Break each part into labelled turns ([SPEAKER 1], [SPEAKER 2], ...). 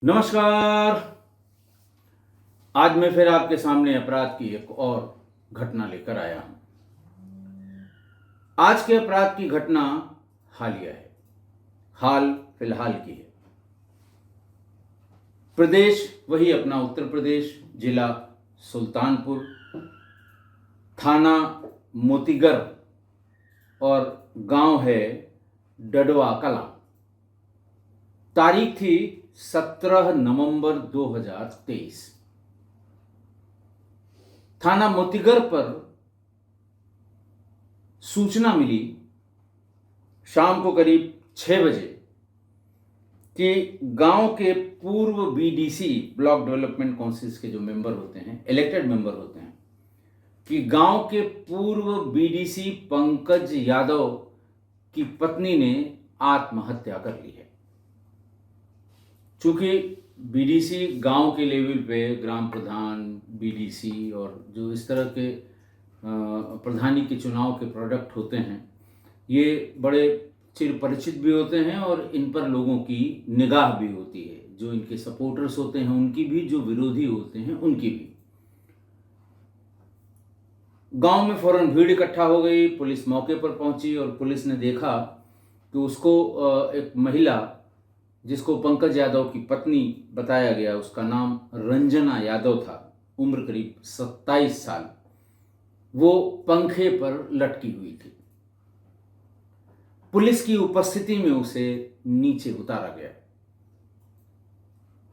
[SPEAKER 1] नमस्कार। आज मैं फिर आपके सामने अपराध की एक और घटना लेकर आया हूं। आज के अपराध की घटना हालिया है, हाल फिलहाल की है। प्रदेश वही अपना उत्तर प्रदेश, जिला सुल्तानपुर, थाना मोतीगर और गांव है डडवा कला। तारीख थी 17 नवंबर 2023। थाना मोतीगर पर सूचना मिली शाम को करीब 6 बजे कि गांव के पूर्व बीडीसी, ब्लॉक डेवलपमेंट काउंसिल के जो मेंबर होते हैं, इलेक्टेड मेंबर होते हैं, कि गांव के पूर्व बीडीसी पंकज यादव की पत्नी ने आत्महत्या कर ली है। चूंकि बीडीसी गांव के लेवल पे ग्राम प्रधान, बीडीसी और जो इस तरह के प्रधानी के चुनाव के प्रोडक्ट होते हैं, ये बड़े चिर परिचित भी होते हैं और इन पर लोगों की निगाह भी होती है। जो इनके सपोर्टर्स होते हैं उनकी भी, जो विरोधी होते हैं उनकी भी। गांव में फौरन भीड़ इकट्ठा हो गई। पुलिस मौके पर पहुंची और पुलिस ने देखा कि उसको एक महिला, जिसको पंकज यादव की पत्नी बताया गया, उसका नाम रंजना यादव था, उम्र करीब 27 साल, वो पंखे पर लटकी हुई थी। पुलिस की उपस्थिति में उसे नीचे उतारा गया।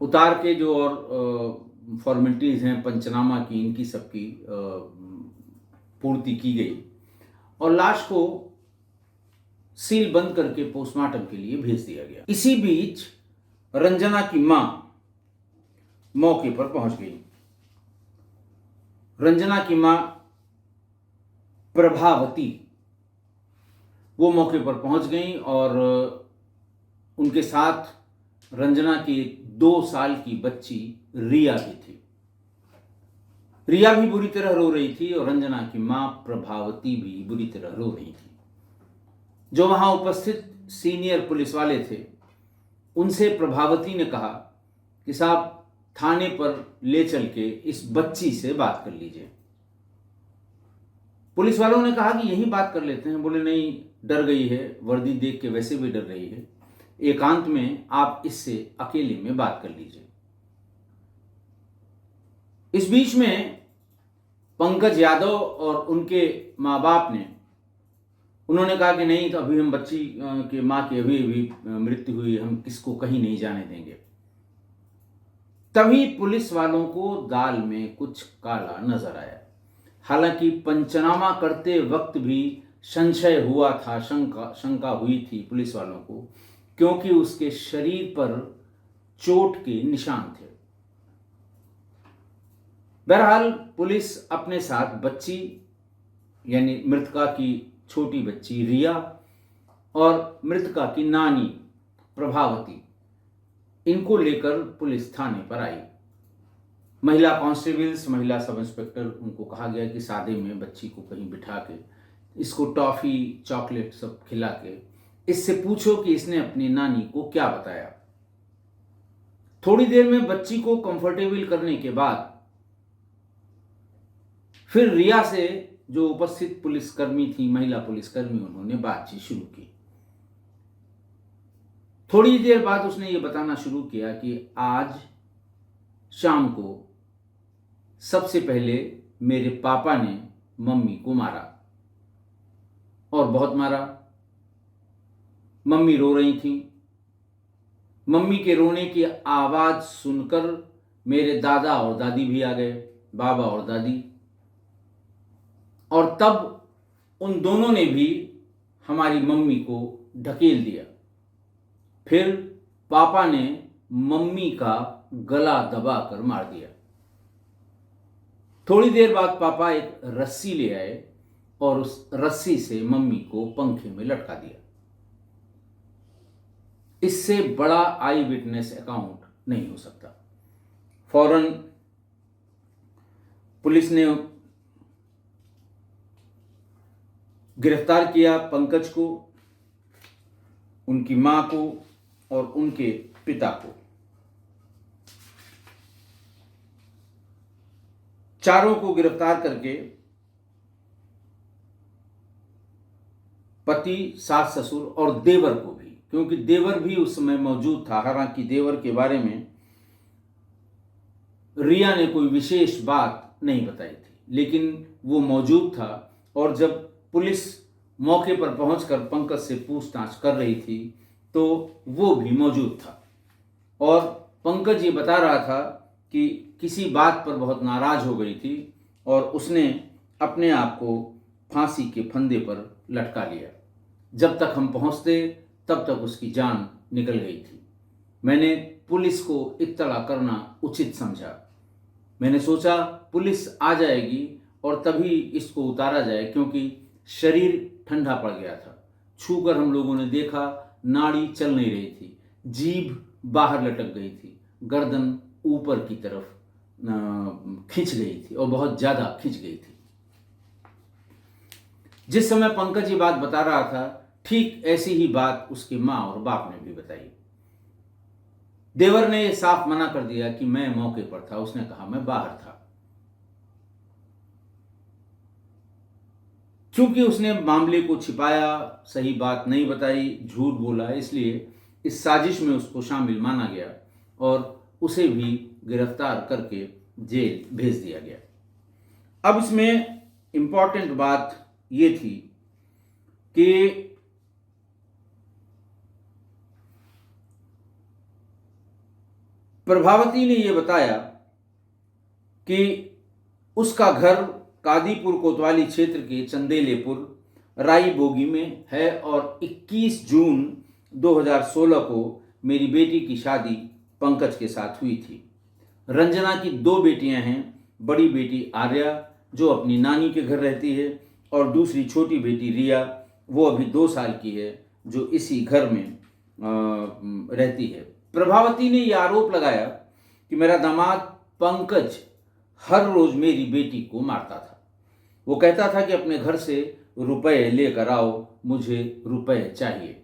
[SPEAKER 1] उतार के जो और फॉर्मेलिटीज हैं पंचनामा की, इनकी सबकी पूर्ति की गई और लाश को सील बंद करके पोस्टमार्टम के लिए भेज दिया गया। इसी बीच रंजना की मां मौके पर पहुंच गई। रंजना की मां प्रभावती वो मौके पर पहुंच गई और उनके साथ रंजना की 2 साल की बच्ची रिया भी थी। रिया भी बुरी तरह रो रही थी और रंजना की मां प्रभावती भी बुरी तरह रो रही थी। जो वहां उपस्थित सीनियर पुलिस वाले थे, उनसे प्रभावती ने कहा कि साहब, थाने पर ले चल के इस बच्ची से बात कर लीजिए। पुलिस वालों ने कहा कि यही बात कर लेते हैं। बोले नहीं, डर गई है, वर्दी देख के वैसे भी डर रही है, एकांत में आप इससे अकेले में बात कर लीजिए। इस बीच में पंकज यादव और उनके माँ बाप ने, उन्होंने कहा कि नहीं, तो अभी हम बच्ची के माँ की अभी मृत्यु हुई, हम किसको कहीं नहीं जाने देंगे। तभी पुलिस वालों को दाल में कुछ काला नजर आया। हालांकि पंचनामा करते वक्त भी संशय हुआ था, शंका हुई थी पुलिस वालों को, क्योंकि उसके शरीर पर चोट के निशान थे। बहरहाल पुलिस अपने साथ बच्ची, यानी मृतका की छोटी बच्ची रिया और मृतका की नानी प्रभावती, इनको लेकर पुलिस थाने पर आई। महिला कांस्टेबल्स, महिला सब इंस्पेक्टर, उनको कहा गया कि सादे में बच्ची को कहीं बिठा के इसको टॉफी, चॉकलेट सब खिला के इससे पूछो कि इसने अपनी नानी को क्या बताया। थोड़ी देर में बच्ची को कंफर्टेबल करने के बाद फिर रिया से, जो उपस्थित पुलिसकर्मी थी, महिला पुलिसकर्मी, उन्होंने बातचीत शुरू की। थोड़ी देर बाद उसने ये बताना शुरू किया कि आज शाम को सबसे पहले मेरे पापा ने मम्मी को मारा और बहुत मारा। मम्मी रो रही थी। मम्मी के रोने की आवाज सुनकर मेरे दादा और दादी भी आ गए, बाबा और दादी, और तब उन दोनों ने भी हमारी मम्मी को ढकेल दिया। फिर पापा ने मम्मी का गला दबाकर मार दिया। थोड़ी देर बाद पापा एक रस्सी ले आए और उस रस्सी से मम्मी को पंखे में लटका दिया। इससे बड़ा आई विटनेस अकाउंट नहीं हो सकता। फौरन पुलिस ने गिरफ्तार किया पंकज को, उनकी मां को और उनके पिता को। चारों को गिरफ्तार करके पति, सास ससुर और देवर को भी, क्योंकि देवर भी उस समय मौजूद था। हालांकि देवर के बारे में रिया ने कोई विशेष बात नहीं बताई थी, लेकिन वो मौजूद था। और जब पुलिस मौके पर पहुंचकर पंकज से पूछताछ कर रही थी तो वो भी मौजूद था। और पंकज ये बता रहा था कि किसी बात पर बहुत नाराज हो गई थी और उसने अपने आप को फांसी के फंदे पर लटका लिया। जब तक हम पहुंचते तब तक उसकी जान निकल गई थी। मैंने पुलिस को इत्तला करना उचित समझा। मैंने सोचा पुलिस आ जाएगी और तभी इसको उतारा जाए, क्योंकि शरीर ठंडा पड़ गया था। छूकर हम लोगों ने देखा नाड़ी चल नहीं रही थी, जीभ बाहर लटक गई थी, गर्दन ऊपर की तरफ खिंच गई थी और बहुत ज़्यादा खिंच गई थी। जिस समय पंकज ये बात बता रहा था, ठीक ऐसी ही बात उसकी माँ और बाप ने भी बताई। देवर ने साफ मना कर दिया कि मैं मौके पर था। उसने कहा मैं बाहर था। क्योंकि उसने मामले को छिपाया, सही बात नहीं बताई, झूठ बोला, इसलिए इस साजिश में उसको शामिल माना गया और उसे भी गिरफ्तार करके जेल भेज दिया गया। अब इसमें इंपॉर्टेंट बात ये थी कि प्रभावती ने यह बताया कि उसका घर कादीपुर कोतवाली क्षेत्र के चंदेलेपुर राई बोगी में है और 21 जून 2016 को मेरी बेटी की शादी पंकज के साथ हुई थी। रंजना की 2 बेटियां हैं। बड़ी बेटी आर्या जो अपनी नानी के घर रहती है और दूसरी छोटी बेटी रिया, वो अभी 2 साल की है, जो इसी घर में रहती है। प्रभावती ने यह आरोप लगाया कि मेरा दामाद पंकज हर रोज मेरी बेटी को मारता था। वो कहता था कि अपने घर से रुपए लेकर आओ, मुझे रुपए चाहिए।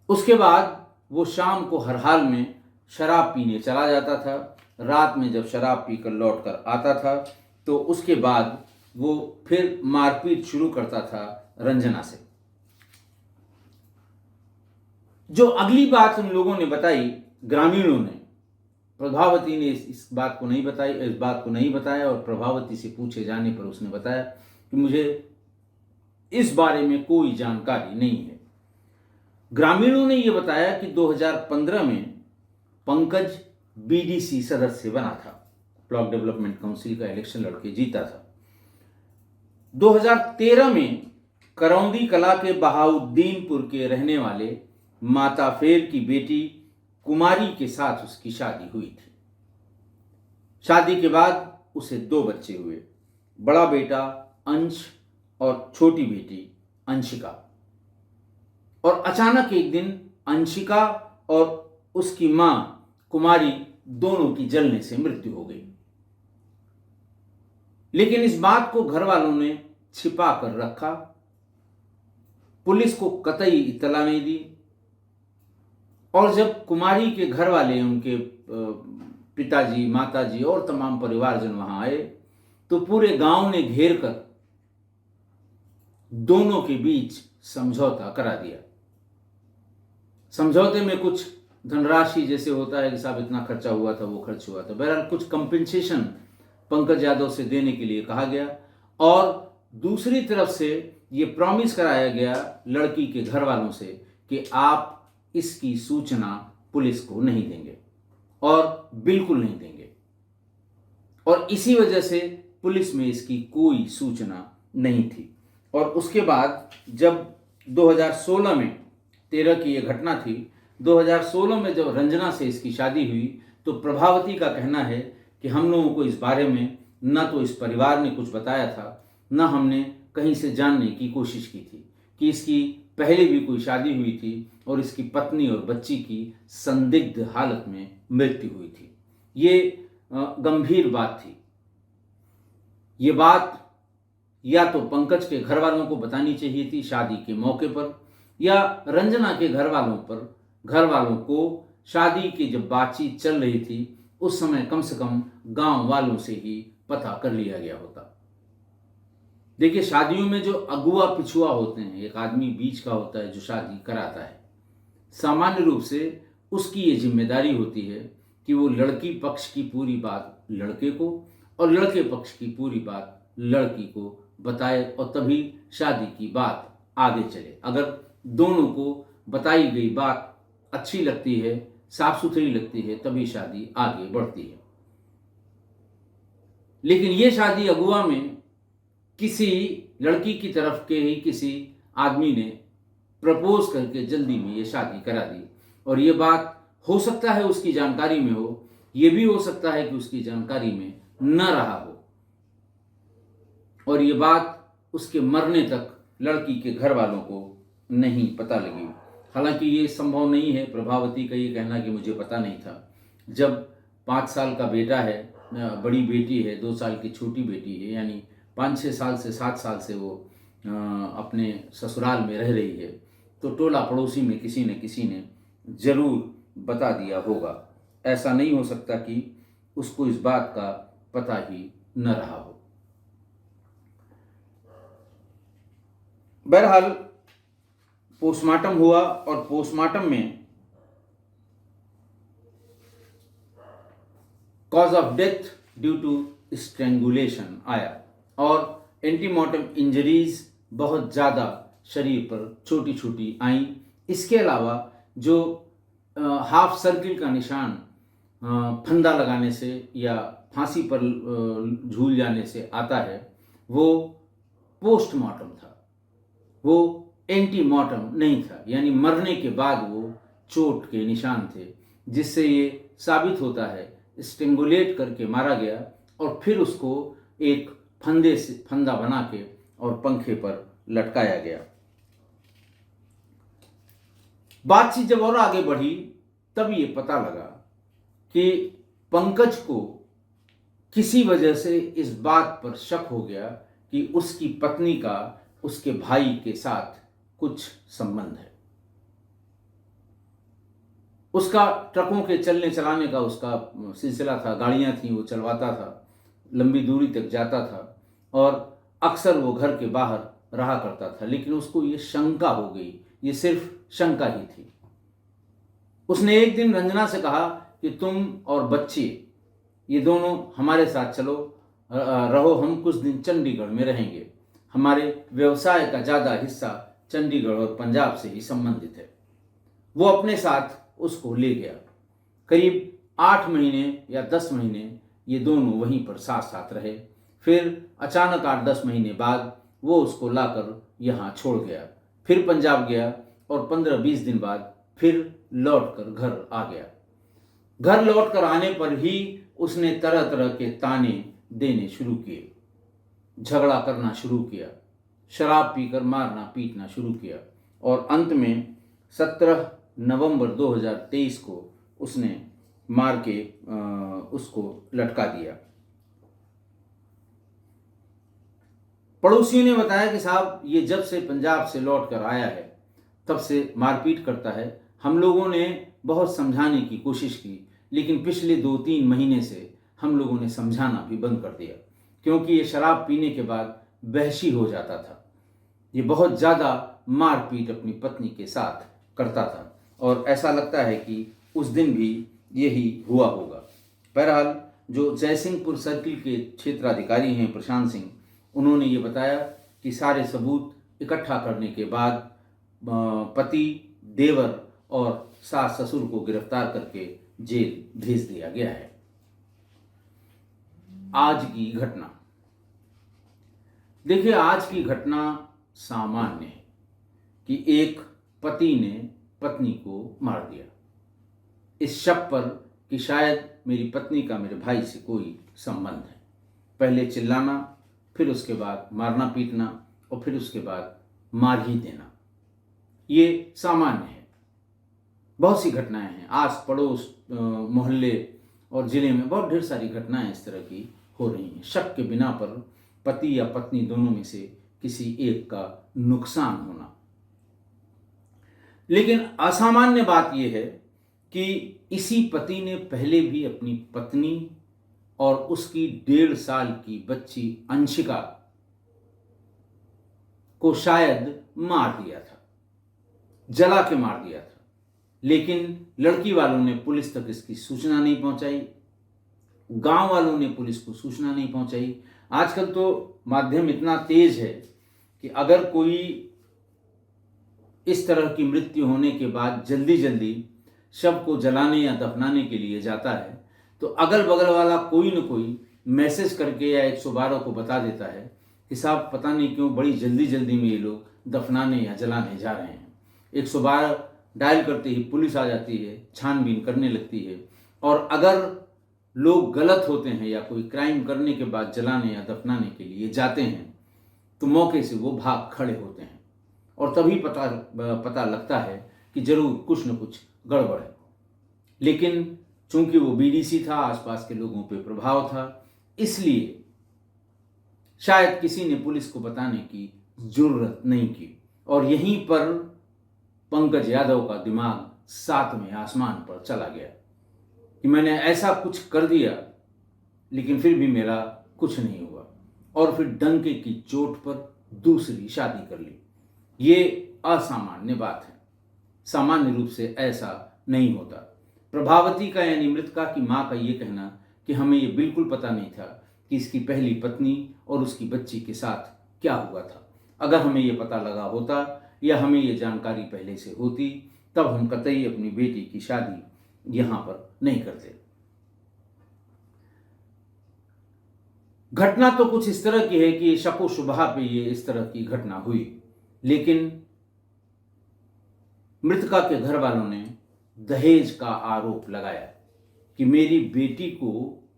[SPEAKER 1] उसके बाद वो शाम को हर हाल में शराब पीने चला जाता था। रात में जब शराब पीकर लौट कर आता था तो उसके बाद वो फिर मारपीट शुरू करता था रंजना से। जो अगली बात उन लोगों ने बताई, ग्रामीणों ने, प्रभावती ने इस बात को नहीं बताया और प्रभावती से पूछे जाने पर उसने बताया कि मुझे इस बारे में कोई जानकारी नहीं है। ग्रामीणों ने यह बताया कि 2015 में पंकज बीडीसी सदस्य बना था, ब्लॉक डेवलपमेंट काउंसिल का इलेक्शन लड़के जीता था। 2013 में करौंदी कला के बहाउद्दीनपुर के रहने वाले माता फेर की बेटी कुमारी के साथ उसकी शादी हुई थी। शादी के बाद उसे 2 बच्चे हुए, बड़ा बेटा अंश और छोटी बेटी अंशिका। और अचानक एक दिन अंशिका और उसकी मां कुमारी दोनों की जलने से मृत्यु हो गई। लेकिन इस बात को घर वालों ने छिपा कर रखा, पुलिस को कतई इत्तला नहीं दी। और जब कुमारी के घर वाले, उनके पिताजी, माताजी और तमाम परिवारजन वहां आए तो पूरे गांव ने घेर कर दोनों के बीच समझौता करा दिया। समझौते में कुछ धनराशि, जैसे होता है कि साहब इतना खर्चा हुआ था, वो खर्च हुआ था, बहरहाल कुछ कंपेंसेशन पंकज यादव से देने के लिए कहा गया। और दूसरी तरफ से ये प्रॉमिस कराया गया लड़की के घर वालों से कि आप इसकी सूचना पुलिस को नहीं देंगे और बिल्कुल नहीं देंगे। और इसी वजह से पुलिस में इसकी कोई सूचना नहीं थी। और उसके बाद जब 2016 में 13 की यह घटना थी, 2016 में जब रंजना से इसकी शादी हुई तो प्रभावती का कहना है कि हम लोगों को इस बारे में न तो इस परिवार ने कुछ बताया था, न हमने कहीं से जानने की कोशिश की थी कि इसकी पहले भी कोई शादी हुई थी और इसकी पत्नी और बच्ची की संदिग्ध हालत में मृत्यु हुई थी। ये गंभीर बात थी। ये बात या तो पंकज के घर वालों को बतानी चाहिए थी शादी के मौके पर, या रंजना के घर वालों को शादी की जब बातचीत चल रही थी उस समय कम से कम गांव वालों से ही पता कर लिया गया होता। देखिए, शादियों में जो अगुआ पिछुआ होते हैं, एक आदमी बीच का होता है जो शादी कराता है, सामान्य रूप से उसकी ये जिम्मेदारी होती है कि वो लड़की पक्ष की पूरी बात लड़के को और लड़के पक्ष की पूरी बात लड़की को बताए और तभी शादी की बात आगे चले। अगर दोनों को बताई गई बात अच्छी लगती है, साफ सुथरी लगती है, तभी शादी आगे बढ़ती है। लेकिन ये शादी अगुआ में किसी लड़की की तरफ के ही किसी आदमी ने प्रपोज करके जल्दी में ये शादी करा दी, और ये बात हो सकता है उसकी जानकारी में हो, ये भी हो सकता है कि उसकी जानकारी में न रहा हो, और ये बात उसके मरने तक लड़की के घर वालों को नहीं पता लगी। हालांकि ये संभव नहीं है प्रभावती का ये कहना कि मुझे पता नहीं था। जब 5 साल का बेटा है, बड़ी बेटी है, 2 साल की छोटी बेटी है, यानी 5-6 साल से 7 साल से वो अपने ससुराल में रह रही है, तो टोला पड़ोसी में किसी न किसी ने जरूर बता दिया होगा। ऐसा नहीं हो सकता कि उसको इस बात का पता ही न रहा हो। बहरहाल पोस्टमार्टम हुआ और पोस्टमार्टम में cause of death due to strangulation आया और एंटीमॉर्टम इंजरीज बहुत ज़्यादा शरीर पर छोटी छोटी आई। इसके अलावा जो हाफ सर्किल का निशान फंदा लगाने से या फांसी पर झूल जाने से आता है, वो पोस्टमार्टम था, वो एंटीमॉर्टम नहीं था। यानी मरने के बाद वो चोट के निशान थे, जिससे ये साबित होता है स्ट्रेंगुलेट करके मारा गया और फिर उसको एक फंदे से फंदा बना के और पंखे पर लटकाया गया। बातचीत जब और आगे बढ़ी तब ये पता लगा कि पंकज को किसी वजह से इस बात पर शक हो गया कि उसकी पत्नी का उसके भाई के साथ कुछ संबंध है। उसका ट्रकों के चलने चलाने का उसका सिलसिला था, गाड़ियां थी, वो चलवाता था, लंबी दूरी तक जाता था और अक्सर वो घर के बाहर रहा करता था। लेकिन उसको ये शंका हो गई, ये सिर्फ शंका ही थी। उसने एक दिन रंजना से कहा कि तुम और बच्चे ये दोनों हमारे साथ चलो, रहो, हम कुछ दिन चंडीगढ़ में रहेंगे, हमारे व्यवसाय का ज़्यादा हिस्सा चंडीगढ़ और पंजाब से ही संबंधित है। वो अपने साथ उसको ले गया। करीब 8 महीने या 10 महीने ये दोनों वहीं पर साथ साथ रहे। फिर अचानक 8-10 महीने बाद वो उसको लाकर यहाँ छोड़ गया, फिर पंजाब गया और 15-20 दिन बाद फिर लौटकर घर आ गया। घर लौटकर आने पर ही उसने तरह तरह के ताने देने शुरू किए, झगड़ा करना शुरू किया, शराब पीकर मारना पीटना शुरू किया और अंत में 17 नवंबर 2023 को उसने मार के उसको लटका दिया। पड़ोसियों ने बताया कि साहब ये जब से पंजाब से लौट कर आया है तब से मारपीट करता है। हम लोगों ने बहुत समझाने की कोशिश की, लेकिन पिछले 2-3 महीने से हम लोगों ने समझाना भी बंद कर दिया, क्योंकि ये शराब पीने के बाद वहशी हो जाता था। ये बहुत ज़्यादा मारपीट अपनी पत्नी के साथ करता था और ऐसा लगता है कि उस दिन भी यही हुआ होगा। बहरहाल जो जयसिंहपुर सर्किल के क्षेत्राधिकारी हैं प्रशांत सिंह, उन्होंने ये बताया कि सारे सबूत इकट्ठा करने के बाद पति, देवर और सास ससुर को गिरफ्तार करके जेल भेज दिया गया है। आज की घटना देखिए, आज की घटना सामान्य है कि एक पति ने पत्नी को मार दिया इस शक पर कि शायद मेरी पत्नी का मेरे भाई से कोई संबंध है। पहले चिल्लाना, फिर उसके बाद मारना पीटना और फिर उसके बाद मार ही देना, ये सामान्य है। बहुत सी घटनाएं हैं, आस पड़ोस, मोहल्ले और ज़िले में बहुत ढेर सारी घटनाएं इस तरह की हो रही हैं। शक के बिना पर पति या पत्नी दोनों में से किसी एक का नुकसान होना। लेकिन असामान्य बात यह है कि इसी पति ने पहले भी अपनी पत्नी और उसकी 1.5 साल की बच्ची अंशिका को शायद मार दिया था, जला के मार दिया था। लेकिन लड़की वालों ने पुलिस तक इसकी सूचना नहीं पहुंचाई, गांव वालों ने पुलिस को सूचना नहीं पहुंचाई। आजकल तो माध्यम इतना तेज है कि अगर कोई इस तरह की मृत्यु होने के बाद जल्दी जल्दी शव को जलाने या दफनाने के लिए जाता है तो अगल बगल वाला कोई न कोई मैसेज करके या 112 को बता देता है कि साहब पता नहीं क्यों बड़ी जल्दी जल्दी में ये लोग दफनाने या जलाने जा रहे हैं। 112 डायल करते ही पुलिस आ जाती है, छानबीन करने लगती है, और अगर लोग गलत होते हैं या कोई क्राइम करने के बाद जलाने या दफनाने के लिए जाते हैं तो मौके से वो भाग खड़े होते हैं और तभी पता लगता है कि जरूर कुछ न कुछ गड़बड़ है। लेकिन चूंकि वो बीडीसी था, आसपास के लोगों पे प्रभाव था, इसलिए शायद किसी ने पुलिस को बताने की जरूरत नहीं की और यहीं पर पंकज यादव का दिमाग 7वें आसमान पर चला गया कि मैंने ऐसा कुछ कर दिया लेकिन फिर भी मेरा कुछ नहीं हुआ, और फिर डंके की चोट पर दूसरी शादी कर ली। ये असामान्य बात है, सामान्य रूप से ऐसा नहीं होता। प्रभावती का यानी मृतका की मां का ये कहना कि हमें ये बिल्कुल पता नहीं था कि इसकी पहली पत्नी और उसकी बच्ची के साथ क्या हुआ था। अगर हमें ये पता लगा होता या हमें ये जानकारी पहले से होती तब हम कतई अपनी बेटी की शादी यहां पर नहीं करते। घटना तो कुछ इस तरह की है कि शको शुबहा पे ये इस तरह की घटना हुई, लेकिन मृतका के घर वालों ने दहेज का आरोप लगाया कि मेरी बेटी को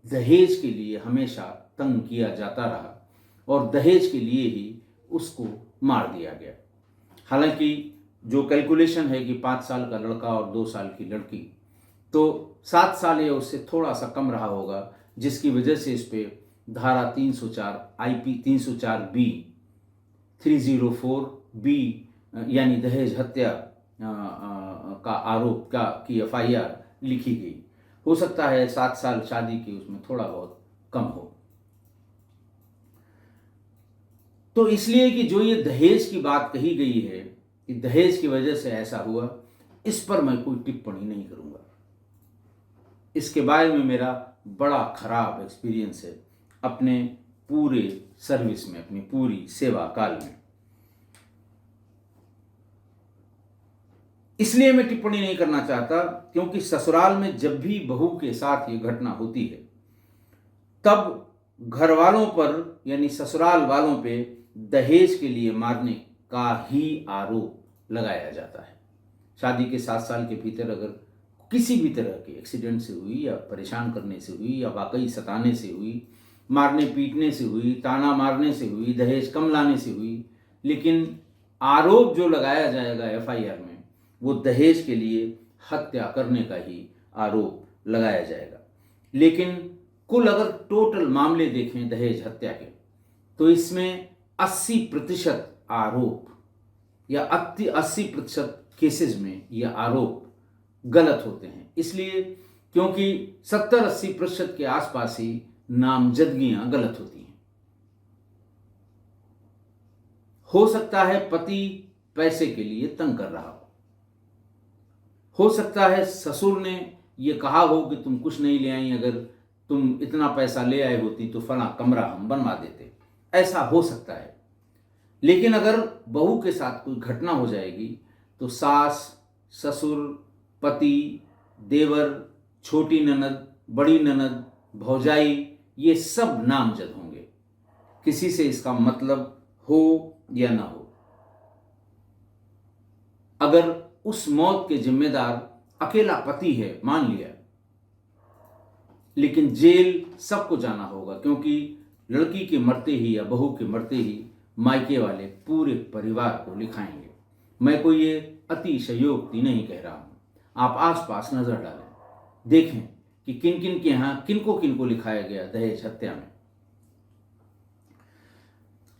[SPEAKER 1] दहेज के लिए हमेशा तंग किया जाता रहा और दहेज के लिए ही उसको मार दिया गया। हालांकि जो कैलकुलेशन है कि 5 साल का लड़का और 2 साल की लड़की, तो 7 साल या उससे थोड़ा सा कम रहा होगा, जिसकी वजह से इस पे धारा 304 IP 304 B 304 B यानी दहेज हत्या का आरोप की FIR लिखी गई। हो सकता है 7 साल शादी की उसमें थोड़ा बहुत कम हो। तो इसलिए कि जो ये दहेज की बात कही गई है कि दहेज की वजह से ऐसा हुआ, इस पर मैं कोई टिप्पणी नहीं करूंगा। इसके बारे में मेरा बड़ा खराब एक्सपीरियंस है अपने पूरे सर्विस में, अपनी पूरी सेवा काल में। इसलिए मैं टिप्पणी नहीं करना चाहता क्योंकि ससुराल में जब भी बहू के साथ ये घटना होती है तब घर वालों पर यानी ससुराल वालों पे दहेज के लिए मारने का ही आरोप लगाया जाता है। शादी के 7 साल के भीतर अगर किसी भी तरह के एक्सीडेंट से हुई या परेशान करने से हुई या वाकई सताने से हुई, मारने पीटने से हुई, ताना मारने से हुई, दहेज कम लाने से हुई, लेकिन आरोप जो लगाया जाएगा FIR में वो दहेज के लिए हत्या करने का ही आरोप लगाया जाएगा। लेकिन कुल अगर टोटल मामले देखें दहेज हत्या के तो इसमें 80% आरोप या 80% केसेस में यह आरोप गलत होते हैं। इसलिए क्योंकि 70-80% के आसपास ही नामजदगियां गलत होती हैं। हो सकता है पति पैसे के लिए तंग कर रहा हो सकता है ससुर ने यह कहा हो कि तुम कुछ नहीं ले आई, अगर तुम इतना पैसा ले आए होती तो फला कमरा हम बनवा देते, ऐसा हो सकता है। लेकिन अगर बहू के साथ कोई घटना हो जाएगी तो सास, ससुर, पति, देवर, छोटी ननद, बड़ी ननद, भौजाई, ये सब नामजद होंगे, किसी से इसका मतलब हो या ना हो। अगर उस मौत के जिम्मेदार अकेला पति है मान लिया, लेकिन जेल सबको जाना होगा क्योंकि लड़की के मरते ही या बहू के मरते ही मायके वाले पूरे परिवार को लिखाएंगे। मैं कोई ये अतिशयोक्ति नहीं कह रहा हूं। आप आसपास नजर डालें, देखें कि किन किन के यहां किनको किनको लिखाया गया दहेज हत्या में।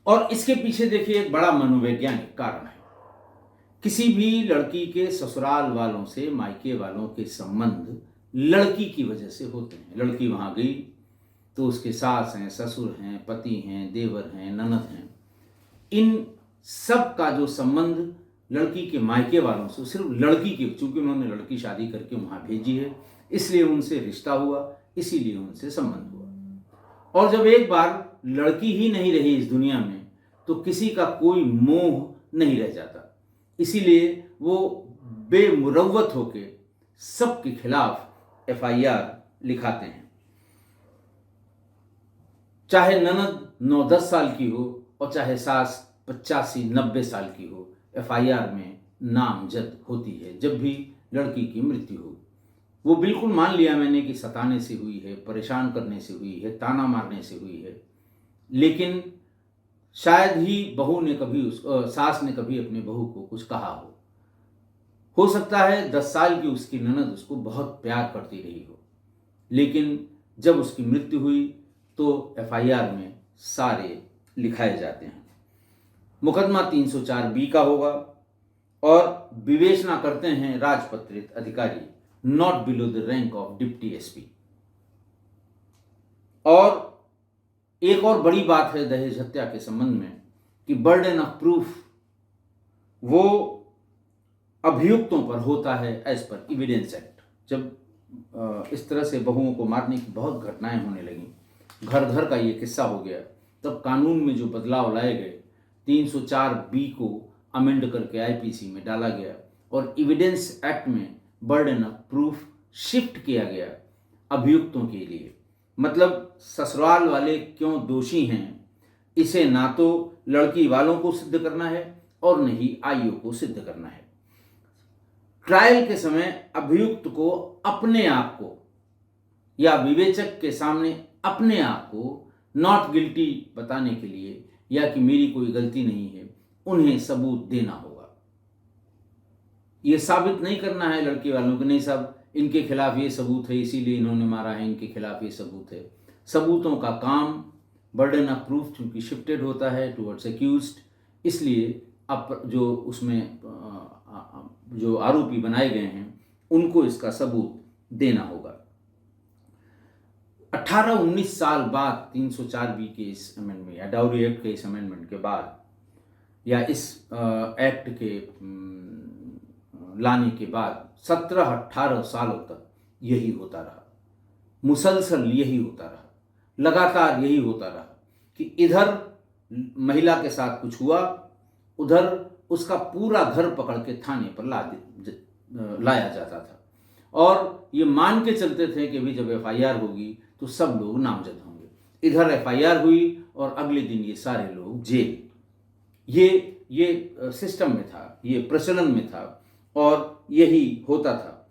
[SPEAKER 1] और इसके पीछे देखिए एक बड़ा मनोवैज्ञानिक कारण है किसी भी लड़की के ससुराल वालों से मायके वालों के संबंध लड़की की वजह से होते हैं। लड़की वहाँ गई तो उसके सास हैं, ससुर हैं, पति हैं, देवर हैं, ननद हैं, इन सब का जो संबंध लड़की के मायके वालों से, सिर्फ लड़की के, चूंकि उन्होंने लड़की शादी करके वहाँ भेजी है इसलिए उनसे रिश्ता हुआ, इसीलिए उनसे संबंध हुआ। और जब एक बार लड़की ही नहीं रही इस दुनिया में तो किसी का कोई मोह नहीं रह जाता, इसीलिए वो बेमुरव्वत होके सबके खिलाफ एफआईआर लिखाते हैं। चाहे ननद 9-10 साल की हो और चाहे सास 85-90 साल की हो, एफआईआर में नामजद होती है जब भी लड़की की मृत्यु हो। वो बिल्कुल मान लिया मैंने कि सताने से हुई है, परेशान करने से हुई है, ताना मारने से हुई है, लेकिन शायद ही बहू ने कभी सास ने कभी अपने बहू को कुछ कहा हो सकता है 10 साल की उसकी ननद उसको बहुत प्यार करती रही हो, लेकिन जब उसकी मृत्यु हुई तो एफआईआर में सारे लिखाए जाते हैं। मुकदमा 304B का होगा और विवेचना करते हैं राजपत्रित अधिकारी, not below the rank of deputy SP. और एक और बड़ी बात है दहेज हत्या के संबंध में कि बर्डन ऑफ प्रूफ वो अभियुक्तों पर होता है एज पर एविडेंस एक्ट। जब इस तरह से बहुओं को मारने की बहुत घटनाएं होने लगी, घर घर का ये किस्सा हो गया, तब कानून में जो बदलाव लाए गए, 304B को अमेंड करके आईपीसी में डाला गया और एविडेंस एक्ट में बर्डन ऑफ प्रूफ शिफ्ट किया गया अभियुक्तों के लिए। मतलब ससुराल वाले क्यों दोषी हैं, इसे ना तो लड़की वालों को सिद्ध करना है और न ही आईओ को सिद्ध करना है। ट्रायल के समय अभियुक्त को अपने आप को या विवेचक के सामने अपने आप को नॉट गिल्टी बताने के लिए या कि मेरी कोई गलती नहीं है, उन्हें सबूत देना होगा। ये साबित नहीं करना है लड़की वालों को, नहीं साहब इनके खिलाफ ये सबूत है इसीलिए इन्होंने मारा है, इनके खिलाफ ये सबूत है। सबूतों का काम बर्डन ऑफ प्रूफ चूंकि शिफ्टेड होता है टुवर्ड्स एक्यूज्ड, इसलिए अब जो उसमें जो आरोपी बनाए गए हैं उनको इसका सबूत देना होगा। 18-19 साल बाद 304B के इस अमेंडमेंट या डाउरी एक्ट के इस अमेंडमेंट के बाद या इस एक्ट के लाने के बाद 17-18 सालों तक यही होता रहा, मुसलसल यही होता रहा, लगातार यही होता रहा कि इधर महिला के साथ कुछ हुआ, उधर उसका पूरा घर पकड़ के थाने पर लाया जाता था और ये मान के चलते थे कि भी जब एफआईआर होगी तो सब लोग नामजद होंगे। इधर एफआईआर हुई और अगले दिन ये सारे लोग जेल। ये सिस्टम में था, ये प्रचलन में था और यही होता था।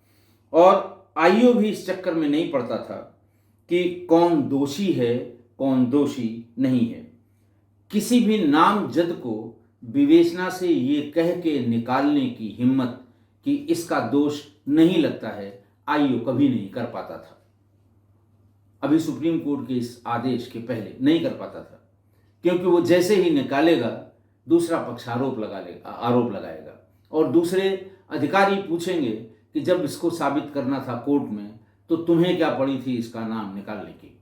[SPEAKER 1] और आईओ भी इस चक्कर में नहीं पड़ता था कि कौन दोषी है कौन दोषी नहीं है। किसी भी नामजद को विवेचना से ये कह के निकालने की हिम्मत कि इसका दोष नहीं लगता है, आईओ कभी नहीं कर पाता था। अभी सुप्रीम कोर्ट के इस आदेश के पहले नहीं कर पाता था, क्योंकि वो जैसे ही निकालेगा दूसरा पक्ष आरोप लगाएगा और दूसरे अधिकारी पूछेंगे कि जब इसको साबित करना था कोर्ट में तो तुम्हें क्या पड़ी थी इसका नाम निकालने की।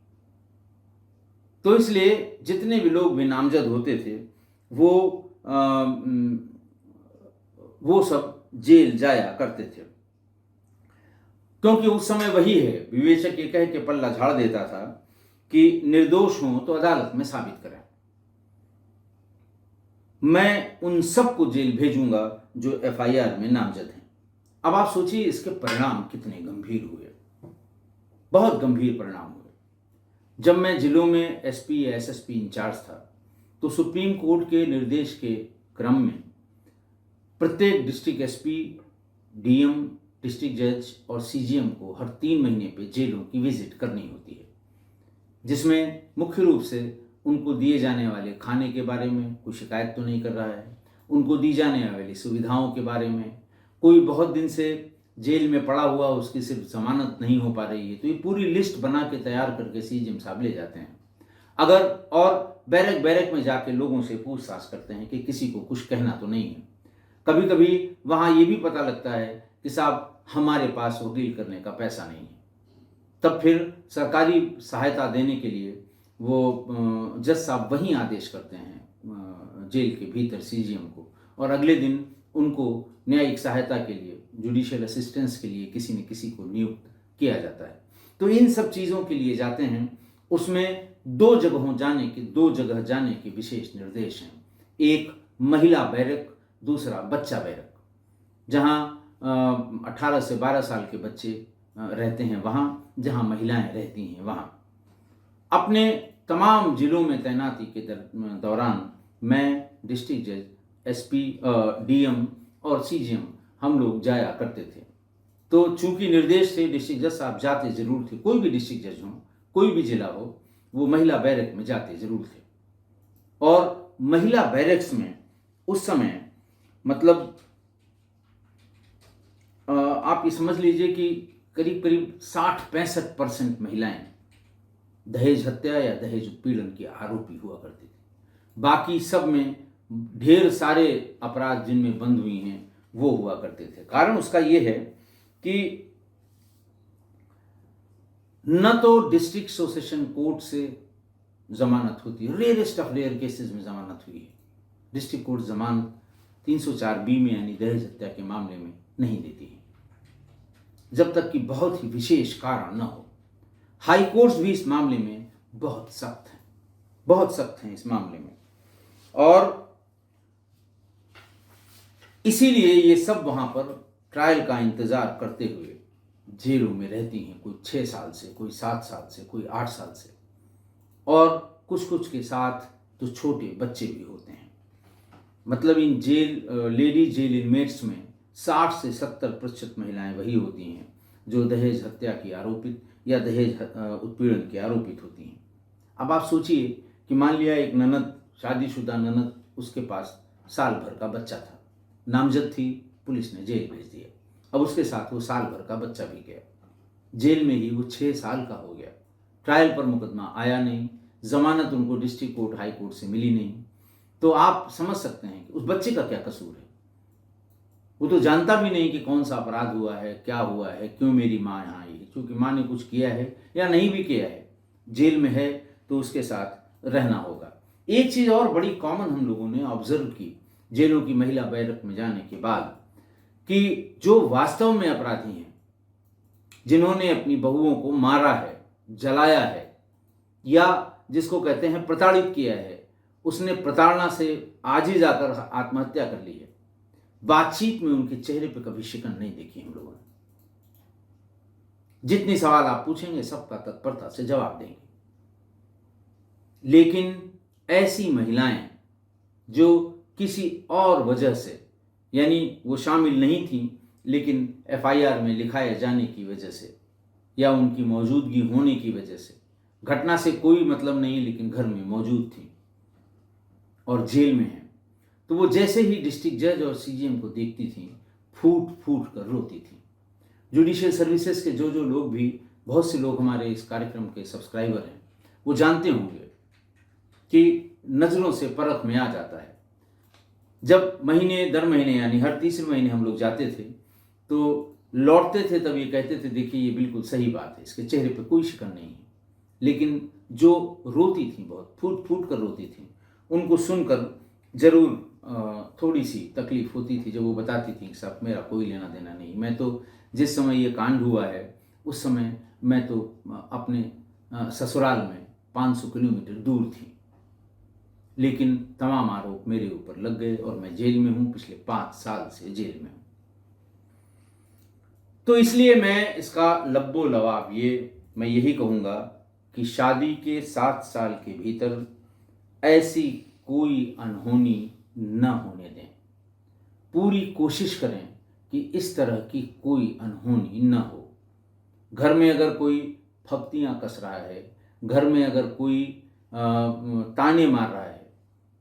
[SPEAKER 1] तो इसलिए जितने भी लोग भी नामजद होते थे वो सब जेल जाया करते थे, क्योंकि उस समय वही है, विवेचक ये कह के पल्ला झाड़ देता था कि निर्दोष हो तो अदालत में साबित करें। मैं उन सबको जेल भेजूंगा जो एफआईआर में नामजद हैं। अब आप सोचिए इसके परिणाम कितने गंभीर हुए, बहुत गंभीर परिणाम हुए। जब मैं जिलों में एसपी या एसएसपी इंचार्ज था तो सुप्रीम कोर्ट के निर्देश के क्रम में प्रत्येक डिस्ट्रिक्ट एसपी, डीएम, डिस्ट्रिक्ट जज और सीजीएम को हर 3 महीने पे जेलों की विजिट करनी होती है, जिसमें मुख्य रूप से उनको दिए जाने वाले खाने के बारे में कोई शिकायत तो नहीं कर रहा है, उनको दी जाने वाली सुविधाओं के बारे में, कोई बहुत दिन से जेल में पड़ा हुआ उसकी सिर्फ जमानत नहीं हो पा रही है तो ये पूरी लिस्ट बना के तैयार करके सीजीएम साहब ले जाते हैं। अगर और बैरक में जाके लोगों से पूछताछ करते हैं कि किसी को कुछ कहना तो नहीं है। कभी कभी वहाँ ये भी पता लगता है कि साहब हमारे पास वकील करने का पैसा नहीं है, तब फिर सरकारी सहायता देने के लिए वो जज साहब वहीं आदेश करते हैं जेल के भीतर सीजीएम को, और अगले दिन उनको न्यायिक सहायता के लिए, जुडिशियल असिस्टेंस के लिए किसी न किसी को नियुक्त किया जाता है। तो इन सब चीज़ों के लिए जाते हैं, उसमें दो जगह जाने के विशेष निर्देश हैं। एक महिला बैरक, दूसरा बच्चा बैरक। जहाँ 18 से 12 साल के बच्चे रहते हैं वहाँ, जहाँ महिलाएं रहती हैं वहाँ। अपने तमाम जिलों में तैनाती के दौरान मैं डिस्ट्रिक्ट जज, एसपी, डीएम और सीजीएम हम लोग जाया करते थे। तो चूंकि निर्देश थे, डिस्ट्रिक्ट जज साहब जाते ज़रूर थे। कोई भी डिस्ट्रिक्ट जज हो, कोई भी जिला हो, वो महिला बैरक में जाते ज़रूर थे। और महिला बैरक्स में उस समय मतलब आप ये समझ लीजिए कि करीब करीब 60-65% महिलाएं दहेज हत्या या दहेज उत्पीड़न की आरोपी हुआ करती थी। बाकी सब में ढेर सारे अपराध जिनमें बंद हुई हैं वो हुआ करते थे। कारण उसका ये है कि न तो डिस्ट्रिक्ट एसोसिएशन कोर्ट से जमानत होती है, रेयरेस्ट ऑफ रेयर केसेस में जमानत हुई है। डिस्ट्रिक्ट कोर्ट जमानत 304B में यानी दहेज हत्या के मामले में नहीं देती है, जब तक कि बहुत ही विशेष कारण न हो। हाई कोर्ट्स भी इस मामले में बहुत सख्त हैं इस मामले में। और इसीलिए ये सब वहां पर ट्रायल का इंतजार करते हुए जेलों में रहती हैं। कोई 6 साल से, कोई 7 साल से, कोई 8 साल से, और कुछ के साथ तो छोटे बच्चे भी होते हैं। मतलब इन लेडी जेल इनमेट्स में 60 से 70% महिलाएं वही होती हैं जो दहेज हत्या की आरोपित या दहेज उत्पीड़न की आरोपित होती हैं। अब आप सोचिए कि मान लिया एक ननद, शादीशुदा ननद, उसके पास साल भर का बच्चा था, नामजद थी, पुलिस ने जेल भेज दिया। अब उसके साथ वो साल भर का बच्चा भी गया, जेल में ही वो 6 साल का हो गया। ट्रायल पर मुकदमा आया नहीं, जमानत उनको डिस्ट्रिक्ट कोर्ट, हाई कोर्ट से मिली नहीं। तो आप समझ सकते हैं कि उस बच्चे का क्या कसूर है। वो तो जानता भी नहीं कि कौन सा अपराध हुआ है, क्या हुआ है, क्यों मेरी माँ यहाँ आई है। क्योंकि माँ ने कुछ किया है या नहीं भी किया है, जेल में है तो उसके साथ रहना होगा। एक चीज़ और बड़ी कॉमन हम लोगों ने ऑब्जर्व की जेलों की महिला बैरक में जाने के बाद, कि जो वास्तव में अपराधी हैं, जिन्होंने अपनी बहुओं को मारा है, जलाया है, या जिसको कहते हैं प्रताड़ित किया है, उसने प्रताड़ना से आज ही जाकर आत्महत्या कर ली है, बातचीत में उनके चेहरे पे कभी शिकन नहीं देखी हम लोगों ने। जितनी सवाल आप पूछेंगे सबका तत्परता से जवाब देंगे। लेकिन ऐसी महिलाएं जो किसी और वजह से, यानी वो शामिल नहीं थी लेकिन एफआईआर में लिखाए जाने की वजह से या उनकी मौजूदगी होने की वजह से, घटना से कोई मतलब नहीं लेकिन घर में मौजूद थी और जेल में है, तो वो जैसे ही डिस्ट्रिक्ट जज और सीजीएम को देखती थी फूट फूट कर रोती थी। जुडिशियल सर्विसेज के जो लोग भी, बहुत से लोग हमारे इस कार्यक्रम के सब्सक्राइबर हैं, वो जानते होंगे कि नज़रों से परख में आ जाता है। जब महीने दर महीने यानी हर तीसरे महीने हम लोग जाते थे तो लौटते थे, तब ये कहते थे देखिए ये बिल्कुल सही बात है, इसके चेहरे पे कोई शिकन नहीं है। लेकिन जो रोती थी, बहुत फूट फूट कर रोती थी, उनको सुनकर ज़रूर थोड़ी सी तकलीफ होती थी जब वो बताती थी कि साहब मेरा कोई लेना देना नहीं, मैं तो जिस समय ये कांड हुआ है उस समय मैं तो अपने ससुराल में 500 किलोमीटर दूर थी, लेकिन तमाम आरोप मेरे ऊपर लग गए और मैं जेल में हूँ, पिछले 5 साल से जेल में हूँ। तो इसलिए मैं इसका लब्बो लवाब मैं यही कहूँगा कि शादी के 7 साल के भीतर ऐसी कोई अनहोनी न होने दें। पूरी कोशिश करें कि इस तरह की कोई अनहोनी न हो। घर में अगर कोई फप्तियाँ कस रहा है, घर में अगर कोई ताने मार रहा है,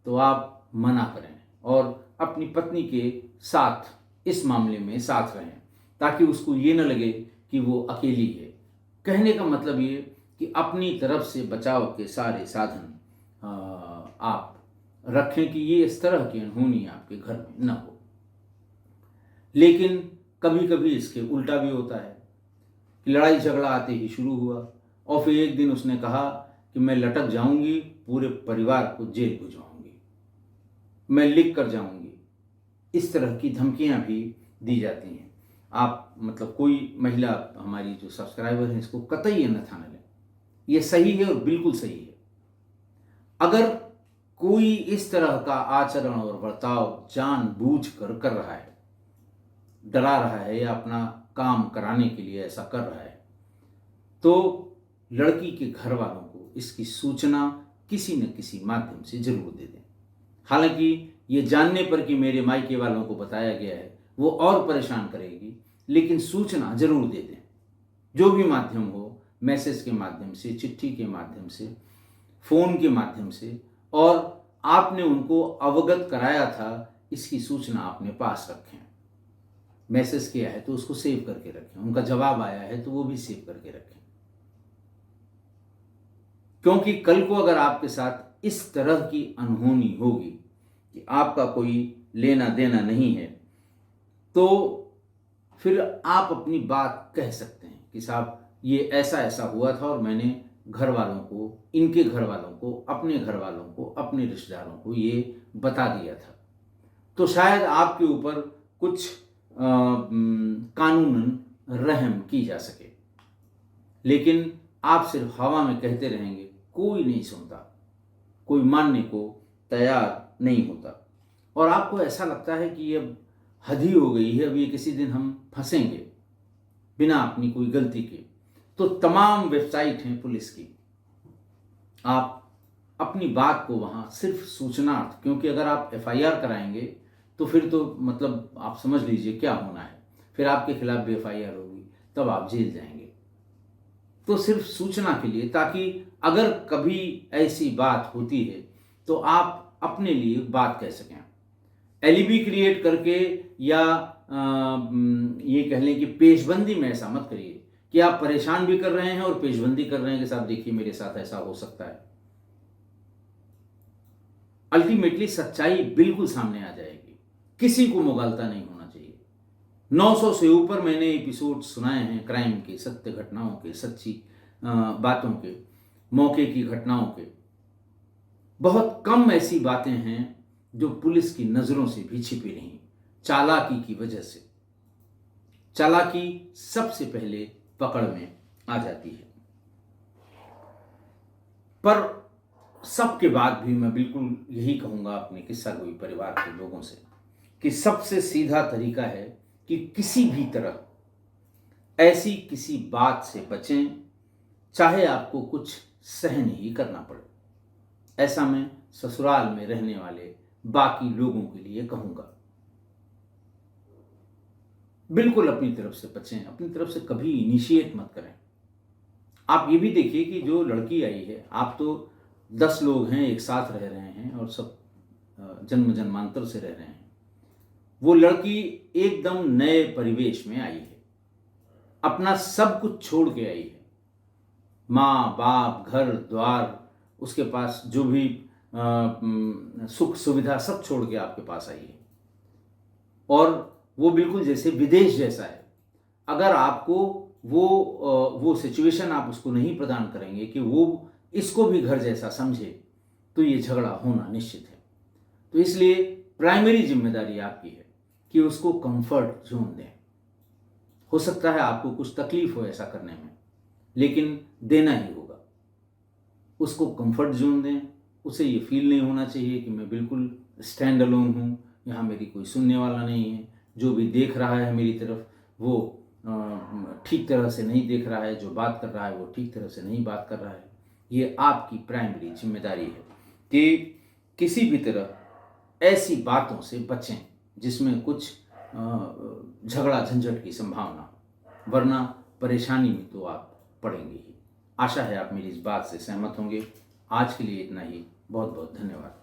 [SPEAKER 1] तो आप मना करें और अपनी पत्नी के साथ इस मामले में साथ रहें, ताकि उसको ये न लगे कि वो अकेली है। कहने का मतलब ये कि अपनी तरफ से बचाव के सारे साधन आप रखें कि ये इस तरह की अनहोनी आपके घर में न हो। लेकिन कभी कभी इसके उल्टा भी होता है कि लड़ाई झगड़ा आते ही शुरू हुआ और फिर एक दिन उसने कहा कि मैं लटक जाऊंगी, पूरे परिवार को जेल भिजवाऊंगी, मैं लिख कर जाऊंगी। इस तरह की धमकियां भी दी जाती हैं। आप मतलब कोई महिला हमारी जो सब्सक्राइबर हैं इसको कतई अन्यथा न लें, ये सही है और बिल्कुल सही है। अगर कोई इस तरह का आचरण और बर्ताव जानबूझकर कर रहा है, डरा रहा है या अपना काम कराने के लिए ऐसा कर रहा है, तो लड़की के घर वालों को इसकी सूचना किसी न किसी माध्यम से जरूर दे दें। हालांकि ये जानने पर कि मेरे मायके वालों को बताया गया है वो और परेशान करेगी, लेकिन सूचना जरूर दे दें। जो भी माध्यम हो, मैसेज के माध्यम से, चिट्ठी के माध्यम से, फ़ोन के माध्यम से, और आपने उनको अवगत कराया था इसकी सूचना अपने पास रखें। मैसेज किया है तो उसको सेव करके रखें, उनका जवाब आया है तो वो भी सेव करके रखें, क्योंकि कल को अगर आपके साथ इस तरह की अनहोनी होगी कि आपका कोई लेना देना नहीं है, तो फिर आप अपनी बात कह सकते हैं कि साहब ये ऐसा ऐसा हुआ था और मैंने घर वालों को, इनके घर वालों को, अपने घर वालों को, अपने रिश्तेदारों को ये बता दिया था। तो शायद आपके ऊपर कुछ कानूनन रहम की जा सके, लेकिन आप सिर्फ हवा में कहते रहेंगे, कोई नहीं सुनता, कोई मानने को तैयार नहीं होता, और आपको ऐसा लगता है कि ये हद ही हो गई है, अब ये किसी दिन हम फंसेंगे बिना अपनी कोई गलती के। तो तमाम वेबसाइट हैं पुलिस की, आप अपनी बात को वहाँ सिर्फ सूचनार्थ, क्योंकि अगर आप एफआईआर कराएंगे तो फिर तो मतलब आप समझ लीजिए क्या होना है, फिर आपके खिलाफ भी एफआईआर होगी, तब आप जेल जाएंगे। तो सिर्फ सूचना के लिए, ताकि अगर कभी ऐसी बात होती है तो आप अपने लिए बात कह सकें। एलिबी क्रिएट करके या ये कह लें कि पेशबंदी में ऐसा मत करिए कि आप परेशान भी कर रहे हैं और पेशबंदी कर रहे हैं कि साहब देखिए मेरे साथ ऐसा हो सकता है। अल्टीमेटली सच्चाई बिल्कुल सामने आ जाएगी, किसी को मुगालता नहीं होना चाहिए। 900 से ऊपर मैंने एपिसोड सुनाए हैं क्राइम के, सत्य घटनाओं के, सच्ची बातों के, मौके की घटनाओं के। बहुत कम ऐसी बातें हैं जो पुलिस की नजरों से भी छिपी रहीं, चालाकी की वजह से। चालाकी सबसे पहले पकड़ में आ जाती है। पर सबके बाद भी मैं बिल्कुल यही कहूंगा अपने किस्सागोई परिवार के लोगों से कि सबसे सीधा तरीका है कि किसी भी तरह ऐसी किसी बात से बचें, चाहे आपको कुछ सहन ही करना पड़े। ऐसा मैं ससुराल में रहने वाले बाकी लोगों के लिए कहूंगा। बिल्कुल अपनी तरफ से बचें, अपनी तरफ से कभी इनिशिएट मत करें। आप ये भी देखिए कि जो लड़की आई है, आप तो 10 लोग हैं, एक साथ रह रहे हैं और सब जन्म जन्मांतर से रह रहे हैं। वो लड़की एकदम नए परिवेश में आई है, अपना सब कुछ छोड़ के आई है, माँ बाप, घर द्वार, उसके पास जो भी सुख सुविधा सब छोड़ के आपके पास आई है, और वो बिल्कुल जैसे विदेश जैसा है। अगर आपको वो सिचुएशन आप उसको नहीं प्रदान करेंगे कि वो इसको भी घर जैसा समझे, तो ये झगड़ा होना निश्चित है। तो इसलिए प्राइमरी जिम्मेदारी आपकी है कि उसको कंफर्ट जोन दें। हो सकता है आपको कुछ तकलीफ हो ऐसा करने में, लेकिन देना ही होगा। उसको कंफर्ट जोन दें, उसे ये फील नहीं होना चाहिए कि मैं बिल्कुल स्टैंड अलोन हूँ, यहाँ मेरी कोई सुनने वाला नहीं है, जो भी देख रहा है मेरी तरफ वो ठीक तरह से नहीं देख रहा है, जो बात कर रहा है वो ठीक तरह से नहीं बात कर रहा है। ये आपकी प्राइमरी जिम्मेदारी है कि किसी भी तरह ऐसी बातों से बचें जिसमें कुछ झगड़ा झंझट की संभावना हो, वरना परेशानी में तो आप पड़ेंगे ही। आशा है आप मेरी इस बात से सहमत होंगे। आज के लिए इतना ही। बहुत बहुत धन्यवाद।